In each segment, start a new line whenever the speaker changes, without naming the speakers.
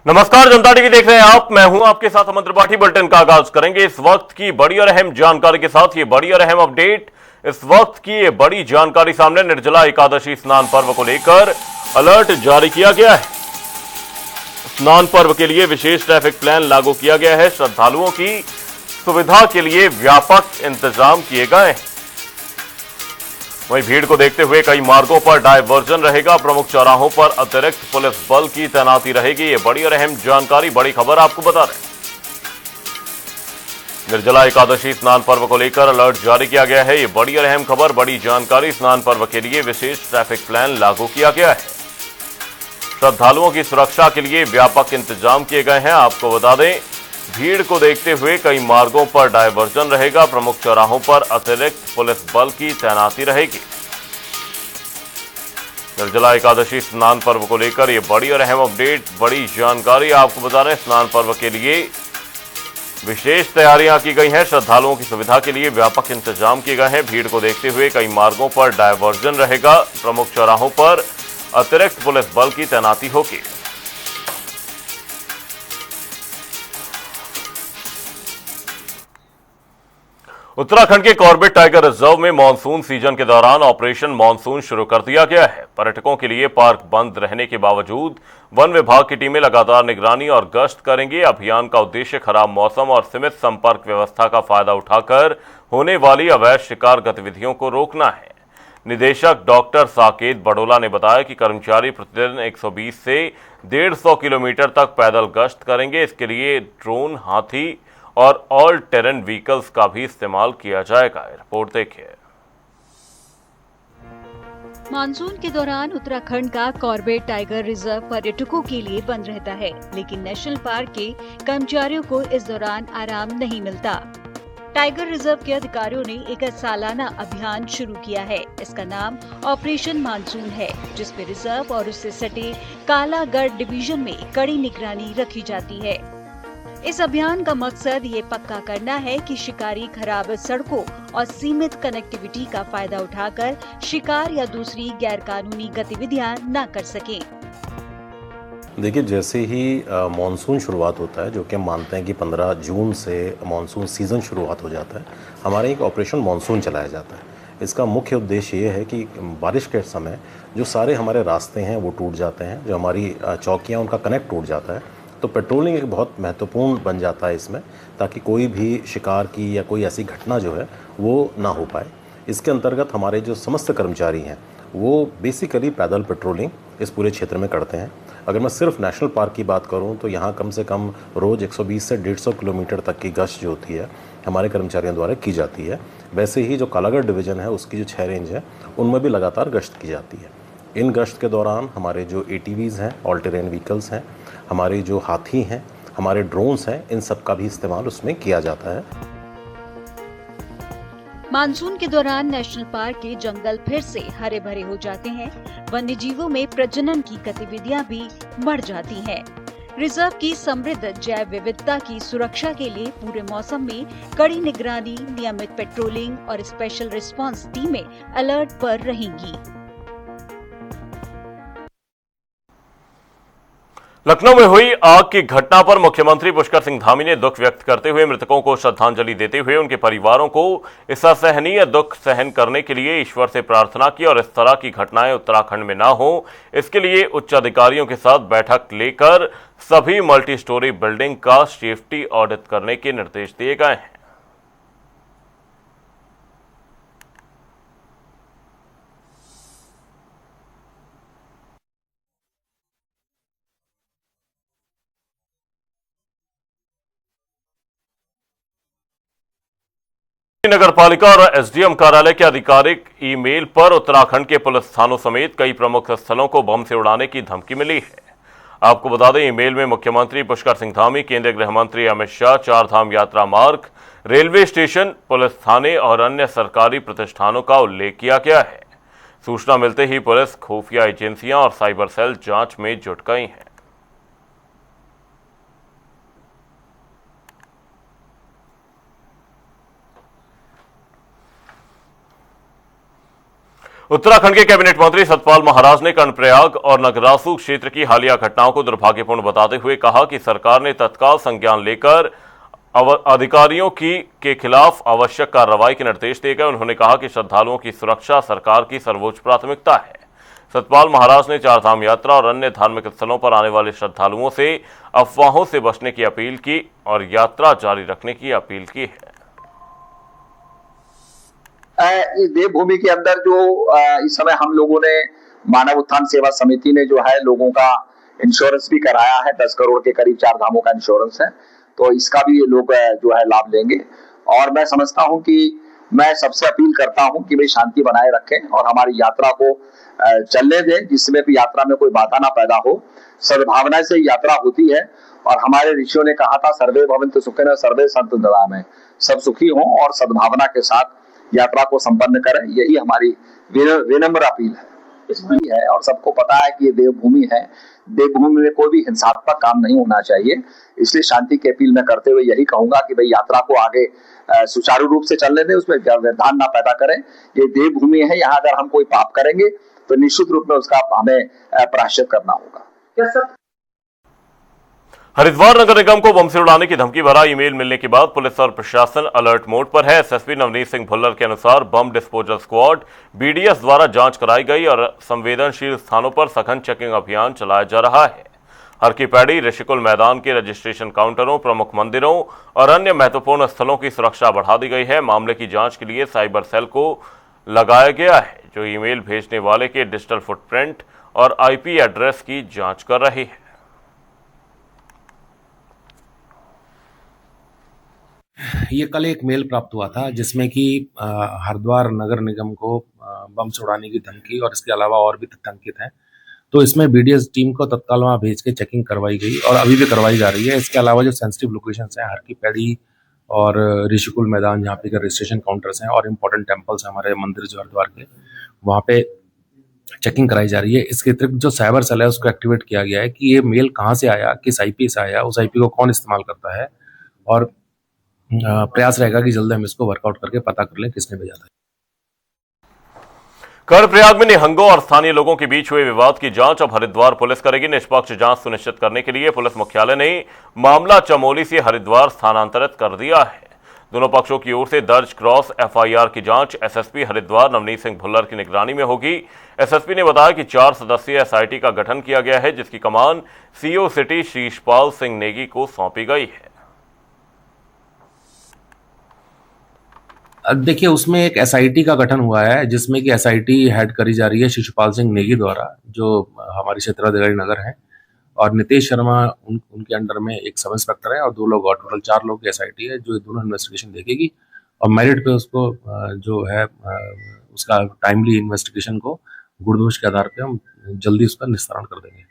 नमस्कार, जनता टीवी देख रहे हैं आप। मैं हूं आपके साथ अमन त्रिपाठी। बुलेटिन का आगाज करेंगे इस वक्त की बड़ी और अहम जानकारी के साथ। ये बड़ी और अहम अपडेट, इस वक्त की ये बड़ी जानकारी सामने। निर्जला एकादशी स्नान पर्व को लेकर अलर्ट जारी किया गया है। स्नान पर्व के लिए विशेष ट्रैफिक प्लान लागू किया गया है। श्रद्धालुओं की सुविधा के लिए व्यापक इंतजाम किए गए हैं। वहीं भीड़ को देखते हुए कई मार्गों पर डायवर्जन रहेगा। प्रमुख चौराहों पर अतिरिक्त पुलिस बल की तैनाती रहेगी। ये बड़ी और अहम जानकारी, बड़ी खबर आपको बता रहे हैं। निर्जला एकादशी स्नान पर्व को लेकर अलर्ट जारी किया गया है। ये बड़ी और अहम खबर, बड़ी जानकारी। स्नान पर्व के लिए विशेष ट्रैफिक प्लान लागू किया गया है। श्रद्धालुओं की सुरक्षा के लिए व्यापक इंतजाम किए गए हैं। आपको बता दें, भीड़ को देखते हुए कई मार्गों पर डायवर्जन रहेगा। प्रमुख चौराहों पर अतिरिक्त पुलिस बल की तैनाती रहेगी। निर्जला एकादशी स्नान पर्व को लेकर यह बड़ी और अहम अपडेट, बड़ी जानकारी आपको बता रहे हैं। स्नान पर्व के लिए विशेष तैयारियां की गई हैं। श्रद्धालुओं की सुविधा के लिए व्यापक इंतजाम किए गए हैं। भीड़ को देखते हुए कई मार्गों पर डायवर्जन रहेगा। प्रमुख चौराहों पर अतिरिक्त पुलिस बल की तैनाती होगी। उत्तराखंड के कॉर्बेट टाइगर रिजर्व में मानसून सीजन के दौरान ऑपरेशन मानसून शुरू कर दिया गया है। पर्यटकों के लिए पार्क बंद रहने के बावजूद वन विभाग की टीमें लगातार निगरानी और गश्त करेंगे। अभियान का उद्देश्य खराब मौसम और सीमित संपर्क व्यवस्था का फायदा उठाकर होने वाली अवैध शिकार गतिविधियों को रोकना है। निदेशक डॉक्टर साकेत बडोला ने बताया कि कर्मचारी प्रतिदिन 120 से 150 किलोमीटर तक पैदल गश्त करेंगे। इसके लिए ड्रोन, हाथी और ऑल टेरेन व्हीकल्स का भी इस्तेमाल किया जाएगा। रिपोर्ट देखिए।
मानसून के दौरान उत्तराखंड का कॉर्बेट टाइगर रिजर्व पर्यटकों के लिए बंद रहता है, लेकिन नेशनल पार्क के कर्मचारियों को इस दौरान आराम नहीं मिलता। टाइगर रिजर्व के अधिकारियों ने एक सालाना अभियान शुरू किया है। इसका नाम ऑपरेशन मानसून है, जिसमें रिजर्व और उससे सटे कालागढ़ डिवीजन में कड़ी निगरानी रखी जाती है। इस अभियान का मकसद ये पक्का करना है कि शिकारी खराब सड़कों और सीमित कनेक्टिविटी का फायदा उठाकर शिकार या दूसरी गैरकानूनी गतिविधियां न कर सकें।
देखिए, जैसे ही मानसून शुरुआत होता है, जो कि हम मानते हैं कि 15 जून से मानसून सीज़न शुरुआत हो जाता है, हमारे एक ऑपरेशन मानसून चलाया जाता है। इसका मुख्य उद्देश्य ये है कि बारिश के समय जो सारे हमारे रास्ते हैं वो टूट जाते हैं, जो हमारी चौकियाँ उनका कनेक्ट टूट जाता है, तो पेट्रोलिंग एक बहुत महत्वपूर्ण बन जाता है इसमें, ताकि कोई भी शिकार की या कोई ऐसी घटना जो है वो ना हो पाए। इसके अंतर्गत हमारे जो समस्त कर्मचारी हैं वो बेसिकली पैदल पेट्रोलिंग इस पूरे क्षेत्र में करते हैं। अगर मैं सिर्फ नेशनल पार्क की बात करूं तो यहाँ कम से कम रोज़ 120 से 150 किलोमीटर तक की गश्त जो होती है हमारे कर्मचारियों द्वारा की जाती है। वैसे ही जो कालागढ़ डिवीज़न है उसकी जो 6 रेंज है उनमें भी लगातार गश्त की जाती है। इन गश्त के दौरान हमारे जो ATVs हैं, ऑल टेरेन व्हीकल्स हैं, हमारे जो हाथी हैं, हमारे ड्रोन्स हैं, इन सब का भी इस्तेमाल उसमें किया जाता है।
मानसून के दौरान नेशनल पार्क के जंगल फिर से हरे भरे हो जाते हैं। वन्य जीवों में प्रजनन की गतिविधियां भी बढ़ जाती हैं। रिजर्व की समृद्ध जैव विविधता की सुरक्षा के लिए पूरे मौसम में कड़ी निगरानी, नियमित पेट्रोलिंग और स्पेशल रिस्पांस टीमें अलर्ट पर रहेंगी।
लखनऊ में हुई आग की घटना पर मुख्यमंत्री पुष्कर सिंह धामी ने दुख व्यक्त करते हुए मृतकों को श्रद्धांजलि देते हुए उनके परिवारों को इस असहनीय दुख सहन करने के लिए ईश्वर से प्रार्थना की और इस तरह की घटनाएं उत्तराखंड में न हो, इसके लिए उच्च अधिकारियों के साथ बैठक लेकर सभी मल्टी स्टोरी बिल्डिंग का सेफ्टी ऑडिट करने के निर्देश दिए गए हैं। नगर पालिका और एसडीएम कार्यालय के आधिकारिक ईमेल पर उत्तराखंड के पुलिस थानों समेत कई प्रमुख स्थलों को बम से उड़ाने की धमकी मिली है। आपको बता दें, ईमेल में मुख्यमंत्री पुष्कर सिंह धामी, केंद्रीय गृह मंत्री अमित शाह, चार धाम यात्रा मार्ग, रेलवे स्टेशन, पुलिस थाने और अन्य सरकारी प्रतिष्ठानों का उल्लेख किया गया है। सूचना मिलते ही पुलिस, खुफिया एजेंसियां और साइबर सेल जांच में जुट गई हैं। उत्तराखंड के कैबिनेट मंत्री सतपाल महाराज ने कर्णप्रयाग और नगरासू क्षेत्र की हालिया घटनाओं को दुर्भाग्यपूर्ण बताते हुए कहा कि सरकार ने तत्काल संज्ञान लेकर अधिकारियों के खिलाफ आवश्यक कार्रवाई के निर्देश दिए गए। उन्होंने कहा कि श्रद्धालुओं की सुरक्षा सरकार की सर्वोच्च प्राथमिकता है। सतपाल महाराज ने चारधाम यात्रा और अन्य धार्मिक स्थलों पर आने वाले श्रद्धालुओं से अफवाहों से बचने की अपील की और यात्रा जारी रखने की अपील की है।
इस देवभूमि के अंदर जो इस समय हम लोगों ने मानव उत्थान सेवा समिति ने जो है लोगों का इंश्योरेंस भी कराया है, 10 करोड़ के करीब 4 धामों का इंश्योरेंस है, तो इसका भी ये लोग जो है लाभ लेंगे। और मैं समझता हूं कि मैं सबसे अपील करता हूं कि वे शांति बनाए रखें और हमारी यात्रा को चलने दें, जिसमें भी यात्रा में कोई बाधा ना पैदा हो। सद्भावना से यात्रा होती है और हमारे ऋषियों ने कहा था सर्वे भवन्तु सुखिनः सर्वे सन्तु निरामयाः, सब सुखी हों और सद्भावना के साथ यात्रा को संपन्न करें, यही हमारी विनम्र अपील है। और सबको पता है कि ये देवभूमि है, देवभूमि में कोई भी हिंसात्मक काम नहीं होना चाहिए, इसलिए शांति की अपील में करते हुए यही कहूंगा कि भाई यात्रा को आगे सुचारू रूप से चलने दें, उसमें व्यवधान ना पैदा करें। ये देवभूमि है, यहाँ अगर हम कोई पाप करेंगे तो निश्चित रूप में उसका हमें प्रायश्चित करना होगा।
हरिद्वार नगर निगम को बम से उड़ाने की धमकी भरा ईमेल मिलने के बाद पुलिस और प्रशासन अलर्ट मोड पर है। एसएसपी नवनीत सिंह भुल्लर के अनुसार बम डिस्पोजल स्क्वाड बीडीएस द्वारा जांच कराई गई और संवेदनशील स्थानों पर सघन चेकिंग अभियान चलाया जा रहा है। हर की पैड़ी, ऋषिकुल मैदान के रजिस्ट्रेशन काउंटरों, प्रमुख मंदिरों और अन्य महत्वपूर्ण स्थलों की सुरक्षा बढ़ा दी गई है। मामले की जांच के लिए साइबर सेल को लगाया गया है, जो ईमेल भेजने वाले के डिजिटल फुटप्रिंट और आईपी एड्रेस की जांच कर रही है।
ये कल एक मेल प्राप्त हुआ था जिसमें कि हरिद्वार नगर निगम को बम से उड़ाने की धमकी और इसके अलावा और भी तथ्य अंकित हैं। तो इसमें बीडीएस टीम को तत्काल वहाँ भेज के चेकिंग करवाई गई और अभी भी करवाई जा रही है। इसके अलावा जो सेंसिटिव लोकेशंस हैं, हर की पैड़ी और ऋषिकुल मैदान, जहाँ पे रजिस्ट्रेशन काउंटर्स हैं और इम्पोर्टेंट टेम्पल्स हैं हमारे मंदिर जो हरिद्वार के, वहाँ पे चेकिंग कराई जा रही है। इसके अतिरिक्त जो साइबर सेल है उसको एक्टिवेट किया गया है कि ये मेल कहाँ से आया, किस आईपी से आया, उस आईपी को कौन इस्तेमाल करता है, और प्रयास रहेगा कि जल्द हम इसको वर्कआउट करके पता कर लें किसने भेजा था।
कर्णप्रयाग में निहंगों और स्थानीय लोगों के बीच हुए विवाद की जांच अब हरिद्वार पुलिस करेगी। निष्पक्ष जांच सुनिश्चित करने के लिए पुलिस मुख्यालय ने मामला चमोली से हरिद्वार स्थानांतरित कर दिया है। दोनों पक्षों की ओर से दर्ज क्रॉस एफआईआर की जांच एसएसपी हरिद्वार नवनीत सिंह भुल्लर की निगरानी में होगी। एसएसपी ने बताया कि 4 सदस्यीय एसआईटी का गठन किया गया है, जिसकी कमान सीओ सिटी शीशपाल सिंह नेगी को सौंपी गई है।
देखिए, उसमें एक एसआईटी का गठन हुआ है जिसमें कि एसआईटी हेड करी जा रही है शिशुपाल सिंह नेगी द्वारा, जो हमारे क्षेत्राधिकारी नगर हैं, और नितेश शर्मा उनके अंडर में एक सब इंस्पेक्टर है और 2 लोग और, टोटल 4 लोग की एसआईटी है जो दोनों इन्वेस्टिगेशन देखेगी और मेरिट पे उसको जो है उसका टाइमली इन्वेस्टिगेशन को गुण-दोष के आधार पे हम जल्दी उसका निस्तारण कर देंगे।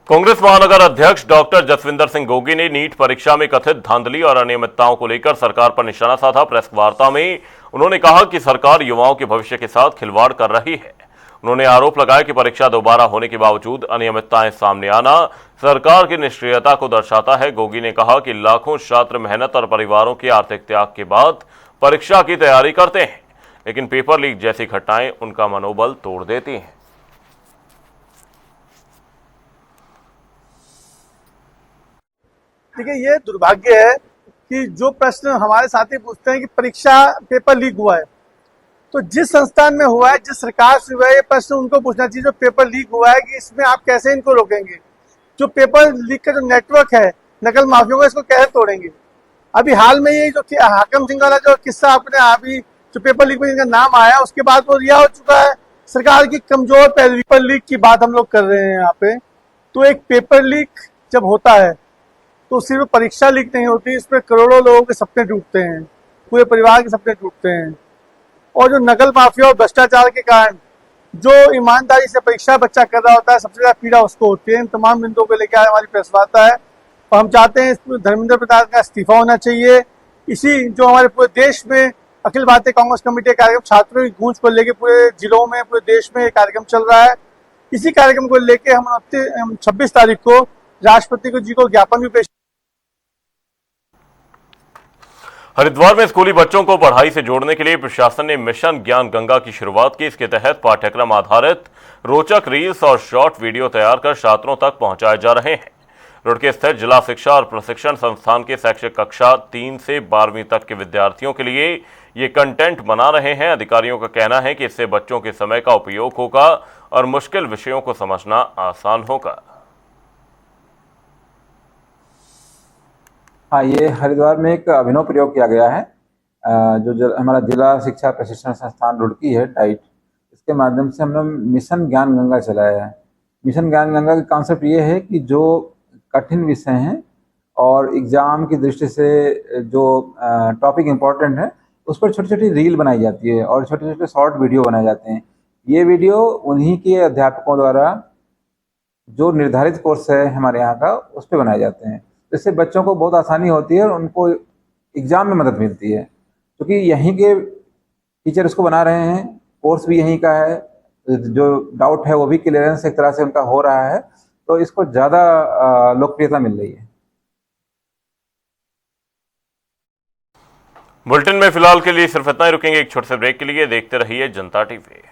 कांग्रेस महानगर अध्यक्ष डॉक्टर जसविंदर सिंह गोगी ने नीट परीक्षा में कथित धांधली और अनियमितताओं को लेकर सरकार पर निशाना साधा। प्रेस वार्ता में उन्होंने कहा कि सरकार युवाओं के भविष्य के साथ खिलवाड़ कर रही है। उन्होंने आरोप लगाया कि परीक्षा दोबारा होने के बावजूद अनियमितताएं सामने आना सरकार की निष्क्रियता को दर्शाता है। गोगी ने कहा कि लाखों छात्र मेहनत और परिवारों के आर्थिक त्याग के बाद परीक्षा की तैयारी करते हैं, लेकिन पेपर लीक जैसी घटनाएं उनका मनोबल तोड़ देती हैं।
देखिए, ये दुर्भाग्य है कि जो प्रश्न हमारे साथी पूछते हैं कि परीक्षा पेपर लीक हुआ है, तो जिस संस्थान में हुआ है, जिस सरकार से हुआ है, ये प्रश्न उनको पूछना चाहिए जो पेपर लीक हुआ है कि इसमें आप कैसे इनको रोकेंगे। जो पेपर लीक का जो नेटवर्क है नकल माफियों का, इसको कैसे तोड़ेंगे। अभी हाल में ये जो हाकिम सिंह वाला जो किस्सा आपने अभी जो पेपर लीक में जिनका नाम आया, उसके बाद वो रिहा हो चुका है। सरकार की कमजोर पेपर लीक की बात हम लोग कर रहे हैं यहाँ पे। तो एक पेपर लीक जब होता है तो सिर्फ परीक्षा लीक नहीं होती, इसमें करोड़ों लोगों के सपने टूटते हैं, पूरे परिवार के सपने टूटते हैं। और जो नकल माफिया और भ्रष्टाचार के कारण जो ईमानदारी से परीक्षा बच्चा कर रहा होता है, सबसे ज्यादा पीड़ा उसको होती है। इन तमाम बिंदुओं को लेकर हमारी प्रेस वार्ता है और हम चाहते हैं इसमें धर्मेंद्र प्रधान का इस्तीफा होना चाहिए। इसी जो हमारे पूरे देश में अखिल भारतीय कांग्रेस कमेटी का कार्यक्रम छात्रों की गूंज को लेकर पूरे जिलों में, पूरे देश में कार्यक्रम चल रहा है। इसी कार्यक्रम को लेकर हम 26 तारीख को राष्ट्रपति जी को ज्ञापन भी पेश।
हरिद्वार में स्कूली बच्चों को पढ़ाई से जोड़ने के लिए प्रशासन ने मिशन ज्ञान गंगा की शुरुआत की। इसके तहत पाठ्यक्रम आधारित रोचक रील्स और शॉर्ट वीडियो तैयार कर छात्रों तक पहुंचाए जा रहे हैं। रुड़की स्थित जिला शिक्षा और प्रशिक्षण संस्थान के शैक्षिक कक्षा 3 से 12वीं तक के विद्यार्थियों के लिए ये कंटेंट बना रहे हैं। अधिकारियों का कहना है कि इससे बच्चों के समय का उपयोग होगा और मुश्किल विषयों को समझना आसान होगा।
हाँ, ये हरिद्वार में एक अभिनव प्रयोग किया गया है। हमारा जिला शिक्षा प्रशिक्षण संस्थान रुड़की है, डाइट, इसके माध्यम से हमने मिशन ज्ञान गंगा चलाया है। मिशन ज्ञान गंगा का कॉन्सेप्ट ये है कि जो कठिन विषय हैं और एग्जाम की दृष्टि से जो टॉपिक इम्पोर्टेंट है उस पर छोटी छोटी रील बनाई जाती है और छोटे छोटे शॉर्ट वीडियो बनाए जाते हैं। ये वीडियो उन्हीं के अध्यापकों द्वारा जो निर्धारित कोर्स है हमारे यहाँ का उस पर बनाए जाते हैं। इससे बच्चों को बहुत आसानी होती है और उनको एग्ज़ाम में मदद मिलती है, क्योंकि यहीं के टीचर इसको बना रहे हैं, कोर्स भी यहीं का है, जो डाउट है वो भी क्लियरेंस एक तरह से उनका हो रहा है, तो इसको ज़्यादा लोकप्रियता मिल रही है।
बुलेटिन में फिलहाल के लिए सिर्फ इतना ही। रुकेंगे एक छोटे से ब्रेक के लिए। देखते रहिए जनता टीवी।